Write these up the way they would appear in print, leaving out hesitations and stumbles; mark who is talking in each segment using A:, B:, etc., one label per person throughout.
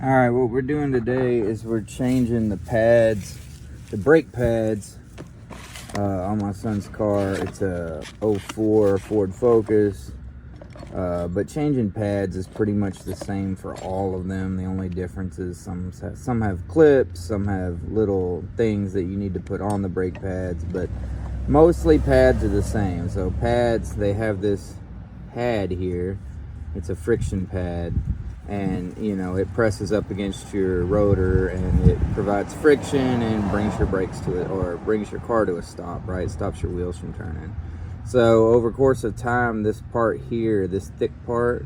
A: All right, what we're doing today is we're changing the pads, the brake pads on my son's car. It's a 04 Ford Focus, but changing pads is pretty much the same for all of them. The only difference is some have clips, some have little things that you need to put on the brake pads, but mostly pads are the same. So pads, they have this pad here. It's a friction pad, and you know, it presses up against your rotor and it provides friction and brings your brakes to it, or brings your car to a stop, right? Stops your wheels from turning. So over the course of time, this part here, this thick part,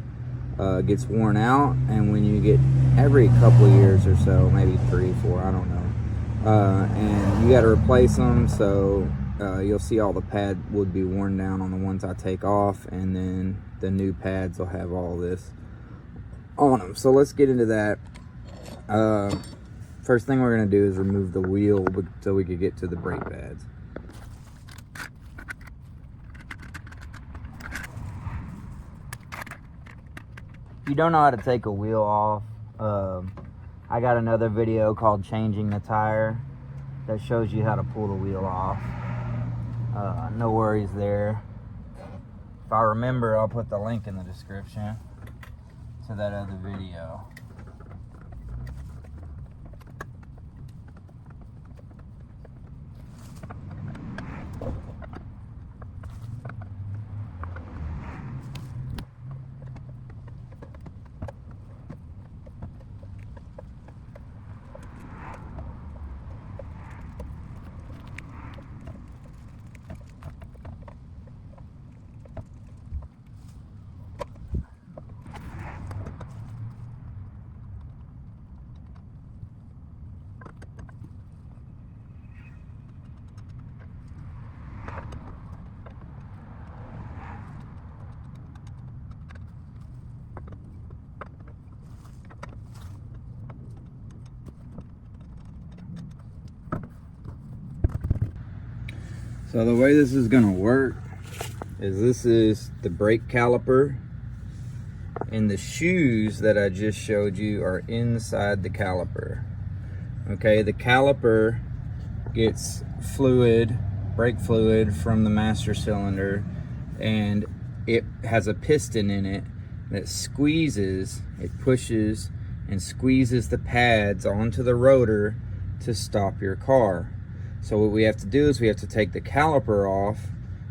A: gets worn out, and when you get every couple of years or so, maybe 3, 4, I don't know, and you got to replace them. So you'll see all the pad would be worn down on the ones I take off, and then the new pads will have all this on them. So let's get into that. First thing we're going to do is remove the wheel so we could get to the brake pads. If you don't know how to take a wheel off, I got another video called Changing the Tire that shows you how to pull the wheel off. No worries there. If I remember, I'll put the link in the description to that other video. So the way this is going to work is this is the brake caliper, and the shoes that I just showed you are inside the caliper. Okay, the caliper gets fluid, brake fluid, from the master cylinder, and it has a piston in it that squeezes, it pushes and squeezes the pads onto the rotor to stop your car. So what we have to do is we have to take the caliper off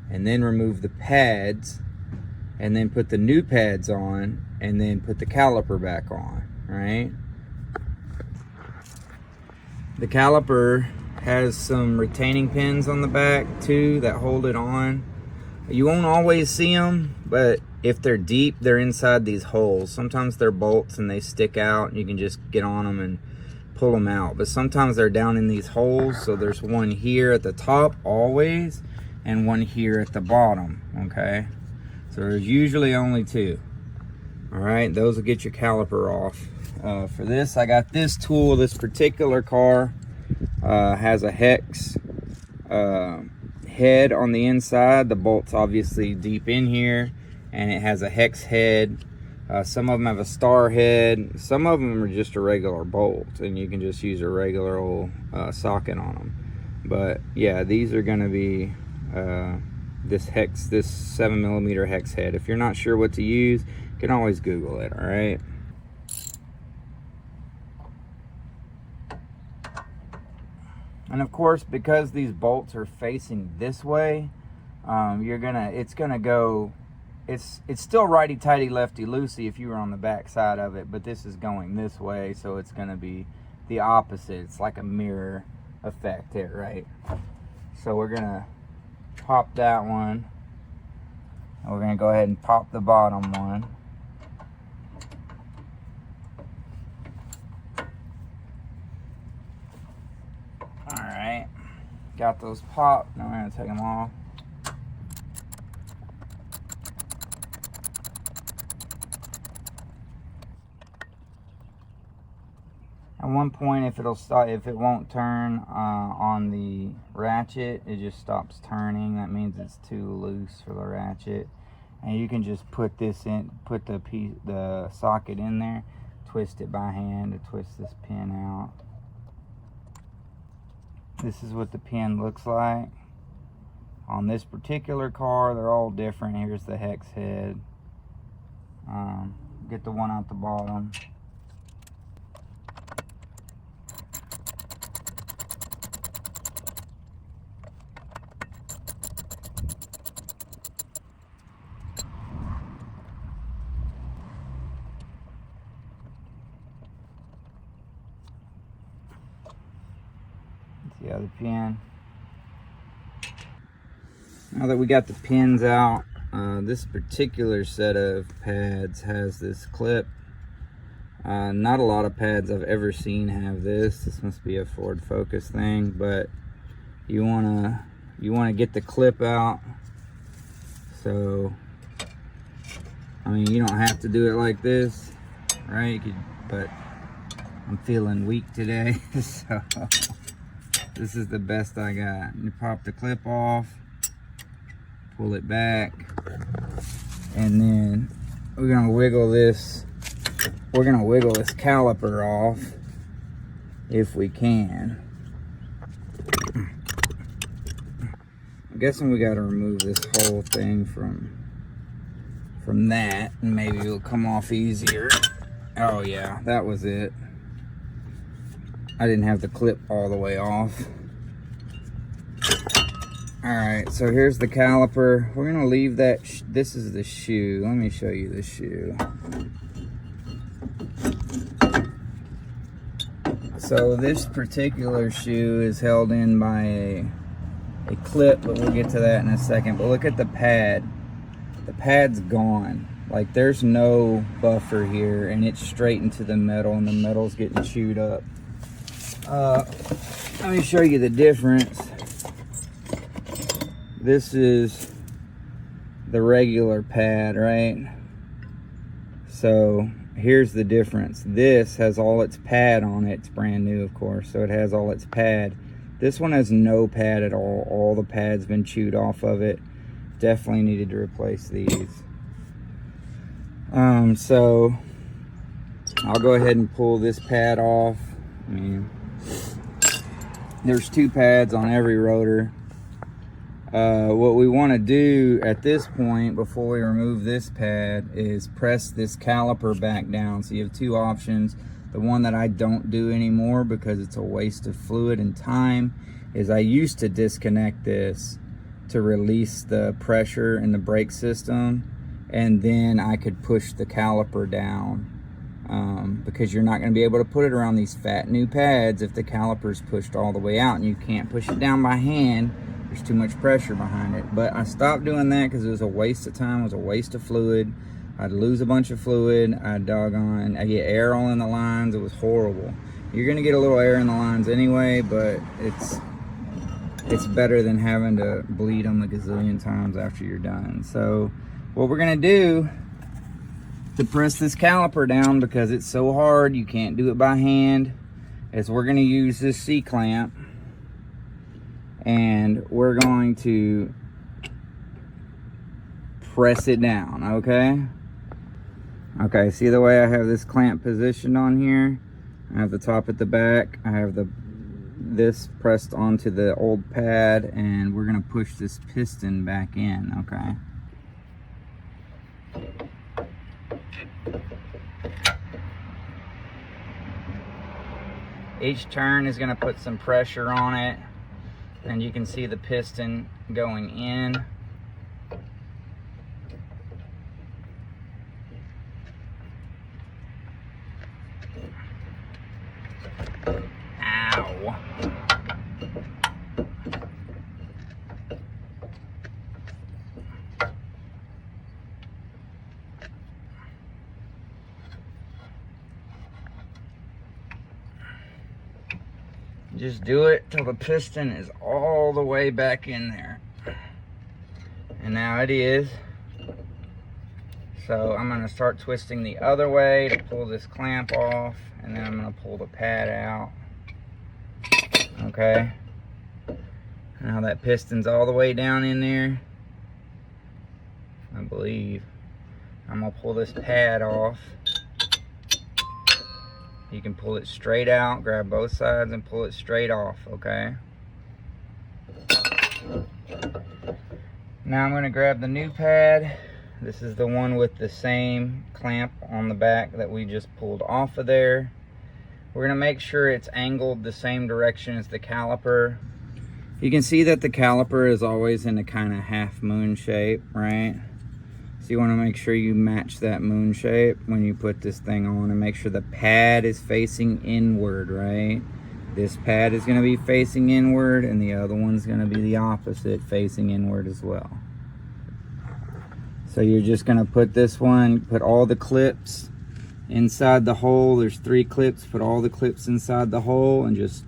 A: and then remove the pads and then put the new pads on and then put the caliper back on, right? The caliper has some retaining pins on the back too that hold it on. You won't always see them, but if they're deep, they're inside these holes. Sometimes they're bolts and they stick out and you can just get on them and pull them out, but sometimes they're down in these holes. So there's one here at the top always and one here at the bottom. Okay, so there's usually only 2. All right, those will get your caliper off. For this, I got this tool. This particular car has a hex head on the inside. The bolt's obviously deep in here, and it has a hex head. Some of them have a star head. Some of them are just a regular bolt, and you can just use a regular old socket on them. But yeah, these are going to be this 7mm hex head. If you're not sure what to use, you can always Google it. All right. And of course, because these bolts are facing this way, it's still righty-tighty, lefty-loosey if you were on the back side of it, but this is going this way, so it's going to be the opposite. It's like a mirror effect here, right? So we're going to pop that one, and we're going to go ahead and pop the bottom one. Alright, got those popped. Now we're going to take them off. At one point, if it won't turn on the ratchet, it just stops turning. That means it's too loose for the ratchet. And you can just put this in, put the socket in there, twist it by hand to twist this pin out. This is what the pin looks like. On this particular car, they're all different. Here's the hex head. Get the one out the bottom. The other pin. Now that we got the pins out, this particular set of pads has this clip. Not a lot of pads I've ever seen have this. This must be a Ford Focus thing, but you wanna get the clip out. So, I mean, you don't have to do it like this, right? But I'm feeling weak today, so this is the best I got. You pop the clip off, pull it back, and then we're gonna wiggle this. We're gonna wiggle this caliper off if we can. I'm guessing we gotta remove this whole thing from that, and maybe it'll come off easier. Oh yeah, that was it. I didn't have the clip all the way off. Alright, so here's the caliper. We're gonna leave that, this is the shoe. Let me show you the shoe. So this particular shoe is held in by a clip, but we'll get to that in a second. But look at the pad. The pad's gone. Like, there's no buffer here, and it's straight into the metal, and the metal's getting chewed up. Let me show you the difference. This is the regular pad, right? So here's the difference. This has all its pad on it. It's brand new, of course, so it has all its pad. This one has no pad at all. All the pad's been chewed off of it. Definitely needed to replace these. So I'll go ahead and pull this pad off. I mean, there's two pads on every rotor. What we want to do at this point before we remove this pad is press this caliper back down. So you have two options. The one that I don't do anymore because it's a waste of fluid and time is I used to disconnect this to release the pressure in the brake system, and then I could push the caliper down, because you're not going to be able to put it around these fat new pads if the caliper's pushed all the way out, and you can't push it down by hand. There's too much pressure behind it. But I stopped doing that because it was a waste of time. It was a waste of fluid. I'd lose a bunch of fluid. I get air all in the lines. It was horrible. You're gonna get a little air in the lines anyway, but it's better than having to bleed them a gazillion times after you're done. So what we're gonna do to press this caliper down, because it's so hard, you can't do it by hand, is we're gonna use this C-clamp. And we're going to press it down, okay? Okay, see the way I have this clamp positioned on here? I have the top at the back. I have this pressed onto the old pad, and we're gonna push this piston back in, okay? Each turn is gonna put some pressure on it. And you can see the piston going in. Ow. Just do it till the piston is all the way back in there. And now it is. So I'm going to start twisting the other way to pull this clamp off, and then I'm going to pull the pad out. Okay. Now that piston's all the way down in there, I believe. I'm going to pull this pad off. You can pull it straight out, grab both sides and pull it straight off, okay? Now I'm gonna grab the new pad. This is the one with the same clamp on the back that we just pulled off of there. We're gonna make sure it's angled the same direction as the caliper. You can see that the caliper is always in a kind of half moon shape, right? So you wanna make sure you match that moon shape when you put this thing on, and make sure the pad is facing inward, right? This pad is gonna be facing inward and the other one's gonna be the opposite, facing inward as well. So you're just gonna put this one, put all the clips inside the hole. There's 3 clips, put all the clips inside the hole and just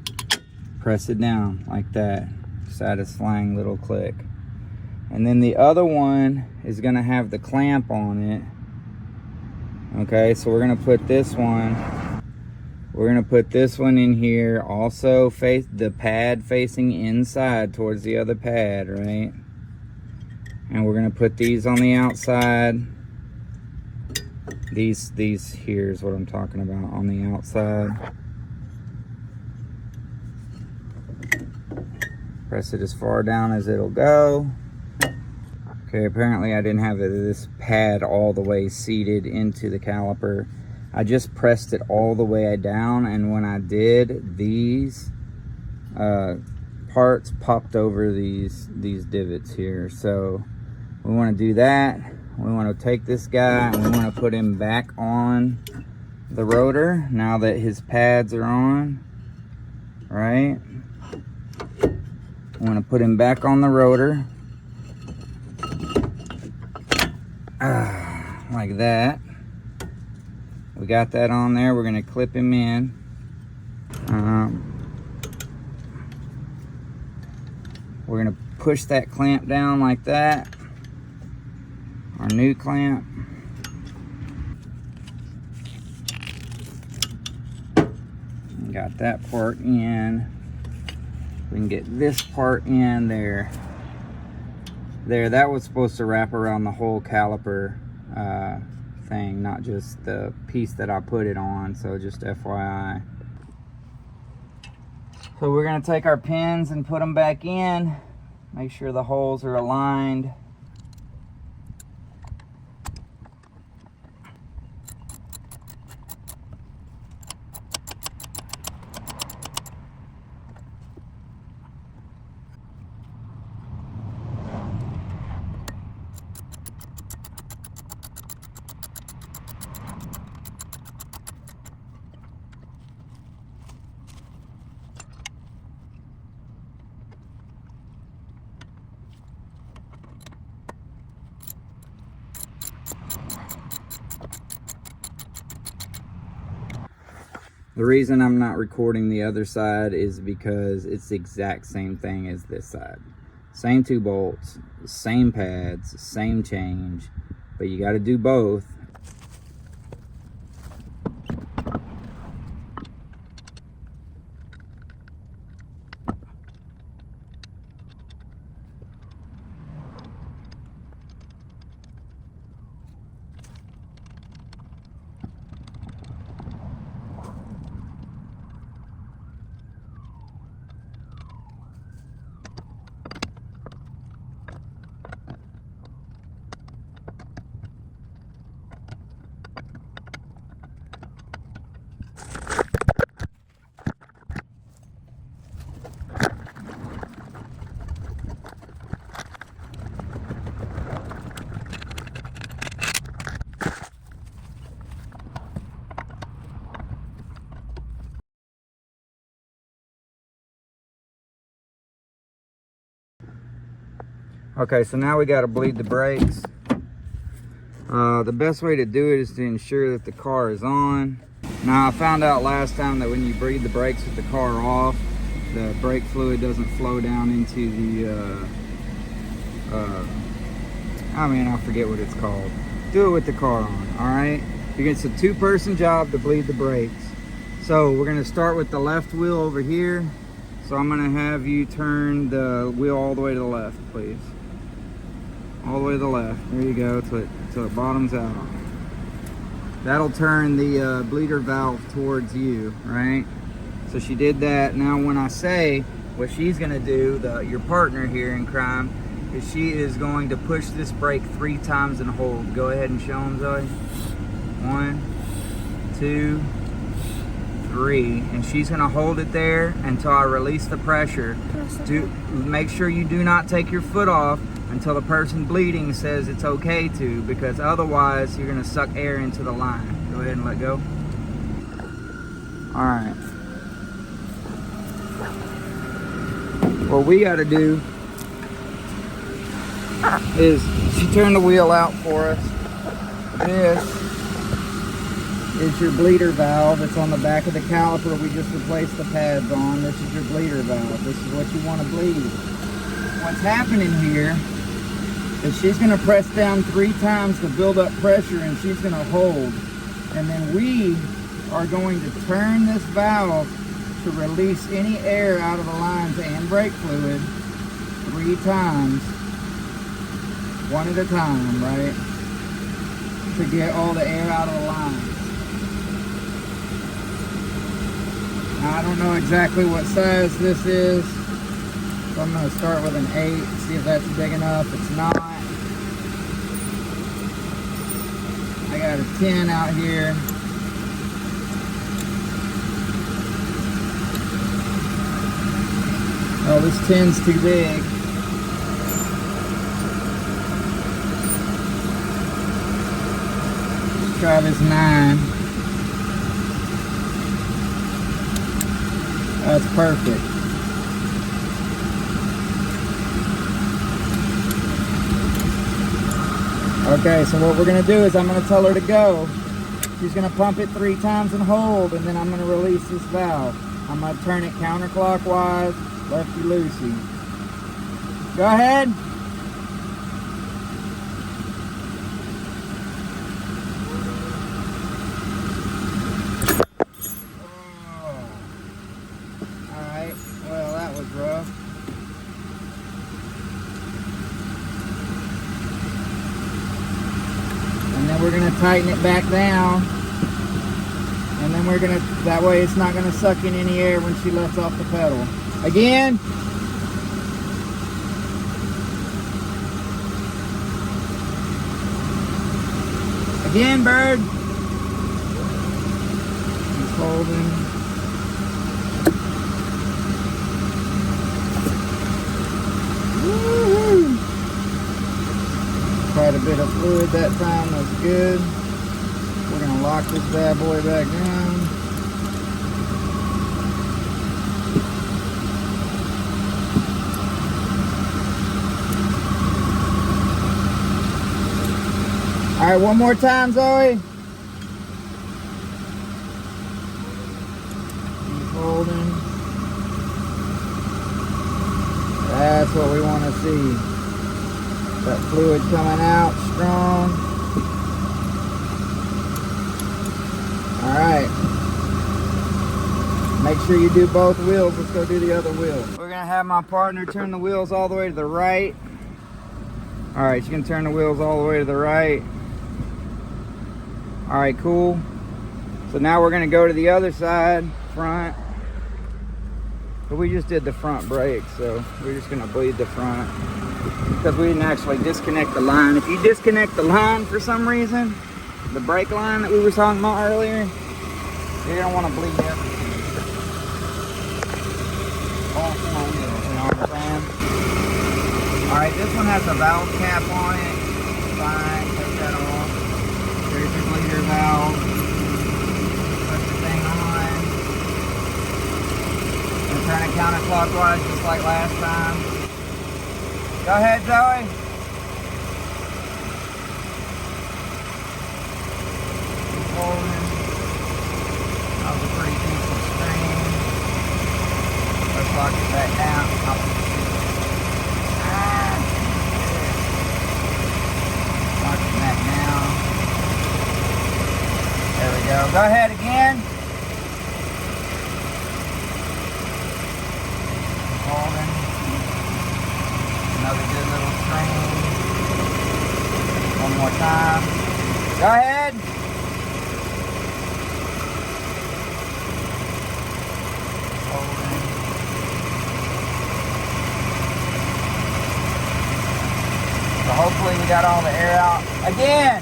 A: press it down like that. Satisfying little click. And then the other one is gonna have the clamp on it. Okay, so we're gonna put this one, in here, also face the pad facing inside towards the other pad, right? And we're gonna put these on the outside. These here is what I'm talking about, on the outside. Press it as far down as it'll go. Okay, apparently I didn't have this pad all the way seated into the caliper. I just pressed it all the way down, and when I did, these parts popped over these divots here. So we want to do that. We want to take this guy and we want to put him back on the rotor now that his pads are on, right? We want to put him back on the rotor. Like that. We got that on there. We're going to clip him in. We're going to push that clamp down like that. Our new clamp. Got that part in. We can get this part in there. There, that was supposed to wrap around the whole caliper thing, not just the piece that I put it on, so just FYI. So we're gonna take our pins and put them back in, make sure the holes are aligned. The reason I'm not recording the other side is because it's the exact same thing as this side. Same 2 bolts, same pads, same change, but you got to do both. Okay, so now we got to bleed the brakes. The best way to do it is to ensure that the car is on. Now, I found out last time that when you bleed the brakes with the car off, the brake fluid doesn't flow down into the, I forget what it's called. Do it with the car on, all right? It's a 2-person job to bleed the brakes. So we're gonna start with the left wheel over here. So I'm gonna have you turn the wheel all the way to the left, please. All the way to the left. There you go, till it bottoms out. That'll turn the bleeder valve towards you, right? So she did that. Now when I say what she's gonna do, your partner here in crime, is she is going to push this brake 3 times and hold. Go ahead and show them, Zoe. 1, 2, 3. And she's gonna hold it there until I release the pressure. Make sure you do not take your foot off until the person bleeding says it's okay to, because otherwise you're gonna suck air into the line. Go ahead and let go. All right. What we gotta do is, she turned the wheel out for us. This is your bleeder valve. It's on the back of the caliper we just replaced the pads on. This is your bleeder valve. This is what you want to bleed. What's happening here is she's going to press down 3 times to build up pressure, and she's going to hold. And then we are going to turn this valve to release any air out of the lines and brake fluid 3 times, one at a time, right? To get all the air out of the lines. Now, I don't know exactly what size this is, so I'm going to start with an 8, see if that's big enough. It's not. I got a 10 out here. Oh, this 10's too big. Let's try this 9. That's perfect. Okay, so what we're going to do is I'm going to tell her to go. She's going to pump it 3 times and hold, and then I'm going to release this valve. I'm going to turn it counterclockwise, lefty-loosey. Go ahead. We're going to tighten it back down, and then we're going to, that way it's not going to suck in any air when she lets off the pedal. Again. Again, bird. He's holding. Woo-hoo. Quite a bit of fluid that time, that's good. We're going to lock this bad boy back down. All right, one more time, Zoe. Keep holding. That's what we want to see. That fluid coming out strong. All right. Make sure you do both wheels. Let's go do the other wheel. We're gonna have my partner turn the wheels all the way to the right. All right, she can turn the wheels all the way to the right. All right, cool. So now we're gonna go to the other side, front. But we just did the front brake, so we're just gonna bleed the front, because we didn't actually disconnect the line. If you disconnect the line for some reason, the brake line that we were talking about earlier, you're gonna want to bleed everything. All 4 wheels, you know what I'm saying? Alright, this one has a valve cap on it. Fine, take that off. There's your bleeder valve. Put the thing on. And turn it counterclockwise just like last time. Go ahead, Zoe. Keep holding. That was a pretty decent string. Let's lock it back down. Lock it back down. There we go. Go ahead again. Keep holding. Another good little string. One more time. Go ahead. got all the air out. Again,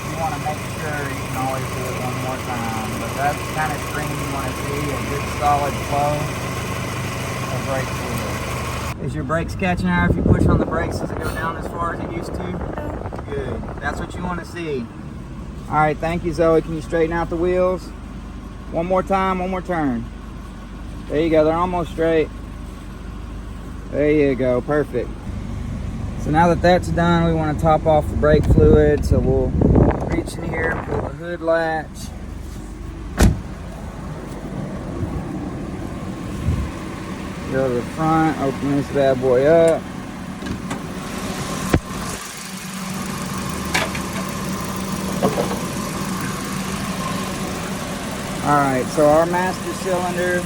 A: you want to make sure you can always do it one more time. But that's the kind of stream you want to see, a good solid flow of brake fluid. Is your brakes catching out? If you push on the brakes, does it go down as far as it used to? Good. That's what you want to see. All right, thank you, Zoe. Can you straighten out the wheels? One more time, one more turn. There you go, they're almost straight. There you go, perfect. So now that that's done, we want to top off the brake fluid. So we'll reach in here and pull the hood latch. Go to the front, open this bad boy up. All right, so our master cylinder is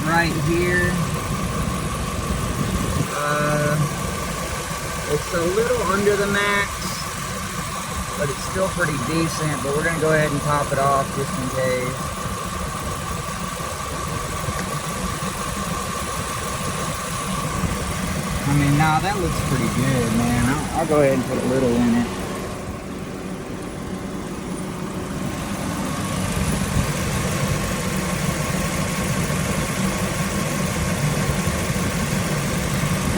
A: right here. It's a little under the max, but it's still pretty decent, but we're gonna go ahead and top it off just in case. I mean, nah, that looks pretty good, man. I'll go ahead and put a little in it.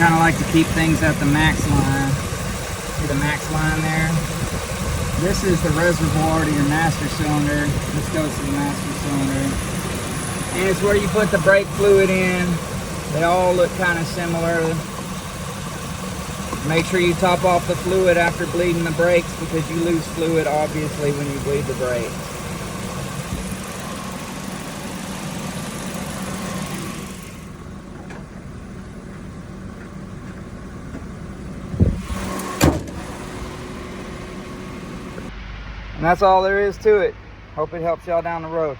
A: Kind of like to keep things at the max line. See the max line there? This is the reservoir to your master cylinder. This goes to the master cylinder. And it's where you put the brake fluid in. They all look kind of similar. Make sure you top off the fluid after bleeding the brakes, because you lose fluid obviously when you bleed the brakes. And that's all there is to it. Hope it helps y'all down the road.